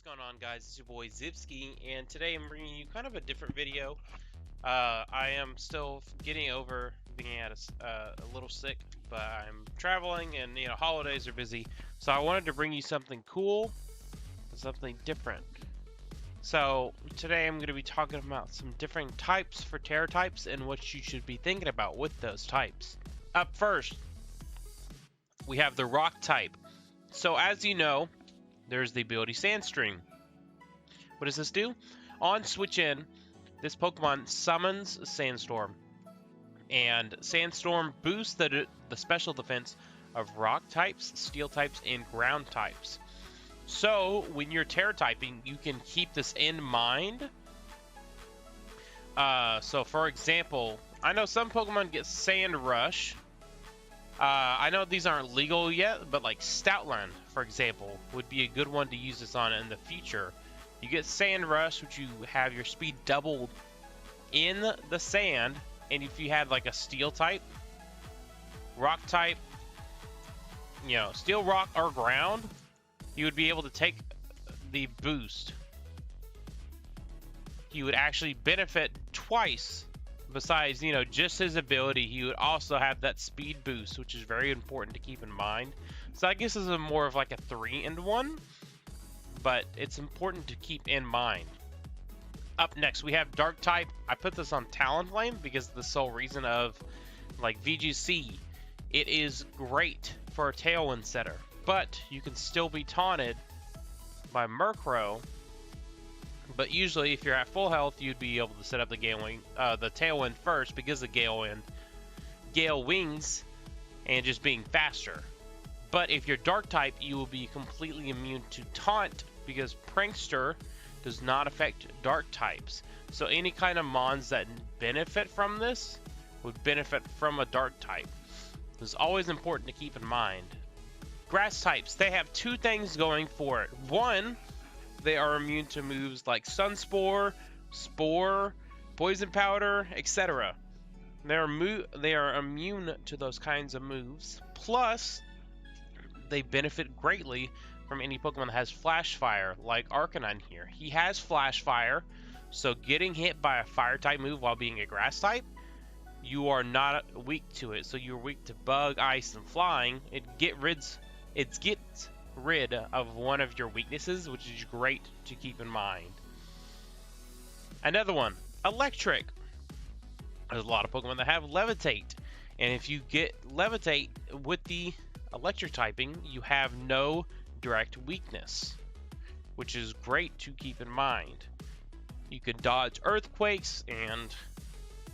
going on, guys? It's your boy Zipski, and today I'm bringing you kind of a different video. I am still getting over being a little sick, but I'm traveling, and holidays are busy, so I wanted to bring you something cool, something different. So today I'm going to be talking about some different types for Terra types and what you should be thinking about with those types. Up first, we have the rock type. So as you know, there's the ability Sandstream. What does this do? On switch in, this Pokemon summons Sandstorm, and Sandstorm boosts the special defense of rock types, steel types, and ground types. So when you're Terra typing, you can keep this in mind. So for example, I know some Pokemon get Sand Rush. I know these aren't legal yet, but like Stoutland, for example, would be a good one to use this on in the future. You get Sand Rush, which you have your speed doubled in the sand, and if you had like a steel type, rock type, steel, rock, or ground, you would be able to take the boost. He would actually benefit twice. Besides, just his ability, he would also have that speed boost, which is very important to keep in mind. So I guess this is more of like a 3-in-1, but it's important to keep in mind. Up next, we have Dark type. I put this on Talonflame because of the sole reason of, like, VGC. It is great for a Tailwind setter, but you can still be taunted by Murkrow. But usually, if you're at full health, you'd be able to set up the the Tailwind first because of Gale Wings, and just being faster. But if you're Dark type, you will be completely immune to Taunt because Prankster does not affect Dark types. So any kind of Mons that benefit from this would benefit from a Dark type. It's always important to keep in mind. Grass types, they have two things going for it. One, they are immune to moves like Sunspore, Spore, Poison Powder, etc. They are immune to those kinds of moves. Plus, they benefit greatly from any Pokemon that has Flash Fire, like Arcanine here. He has Flash Fire, so getting hit by a Fire type move while being a Grass type, you are not weak to it. So you're weak to Bug, Ice, and Flying. It gets rid of one of your weaknesses, which is great to keep in mind. Another one, Electric. There's a lot of Pokemon that have Levitate, and if you get Levitate with the Electric typing, you have no direct weakness, which is great to keep in mind. You can dodge earthquakes and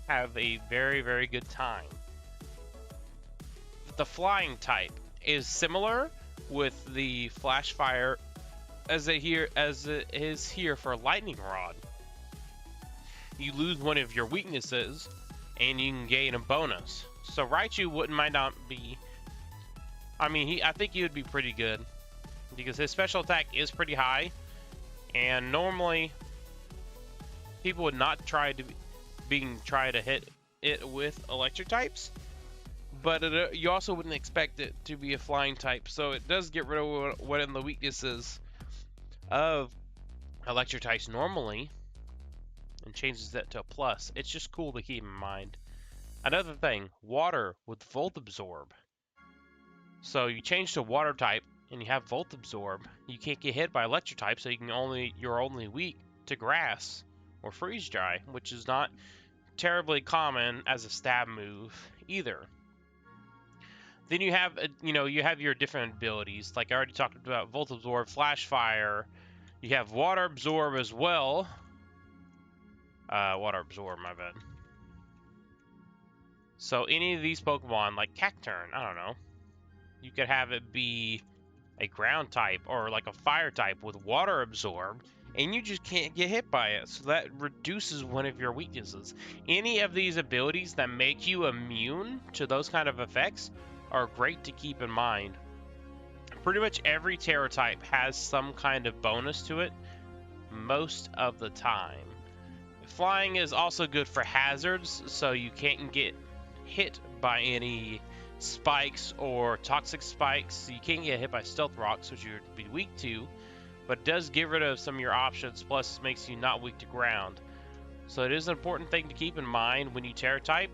have a very, very good time. The Flying type is similar with the Flash Fire as it is here for Lightning Rod. You lose one of your weaknesses and you can gain a bonus. So Raichu might not be, I think he would be pretty good because his special attack is pretty high, and normally people would not try to hit it with electric types, but you also wouldn't expect it to be a flying type, so it does get rid of one of the weaknesses of electric types normally and changes that to a plus. It's just cool to keep in mind. Another thing, water with Volt Absorb. So you change to water type and you have Volt Absorb. You can't get hit by electric type, so you're only weak to grass or freeze dry, which is not terribly common as a stab move either. Then you have your different abilities. Like I already talked about, Volt Absorb, Flash Fire. You have Water Absorb as well. Water Absorb, my bad. So any of these Pokemon, like Cacturne, I don't know, you could have it be a ground type or like a fire type with Water Absorb, and you just can't get hit by it, so that reduces one of your weaknesses. Any of these abilities that make you immune to those kind of effects are great to keep in mind. Pretty much every Terra type has some kind of bonus to it most of the time. Flying is also good for hazards, so you can't get hit by any spikes or toxic spikes. You can't get hit by stealth rocks, which you would be weak to, but it does get rid of some of your options, plus makes you not weak to ground. So it is an important thing to keep in mind when you Terra type.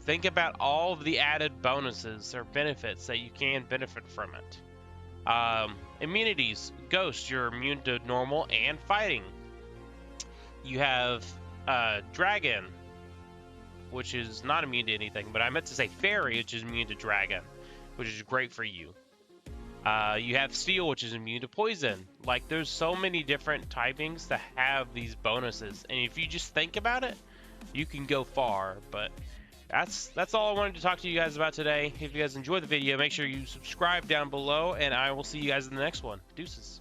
Think about all of the added bonuses or benefits that you can benefit from it. Immunities. Ghost, you're immune to normal and fighting. You have Dragon, which is not immune to anything, but I meant to say Fairy, which is immune to Dragon, which is great for you. You have Steel, which is immune to poison. Like, there's so many different typings that have these bonuses, and if you just think about it, you can go far. But that's all I wanted to talk to you guys about today. If you guys enjoyed the video, make sure you subscribe down below, and I will see you guys in the next one. Deuces.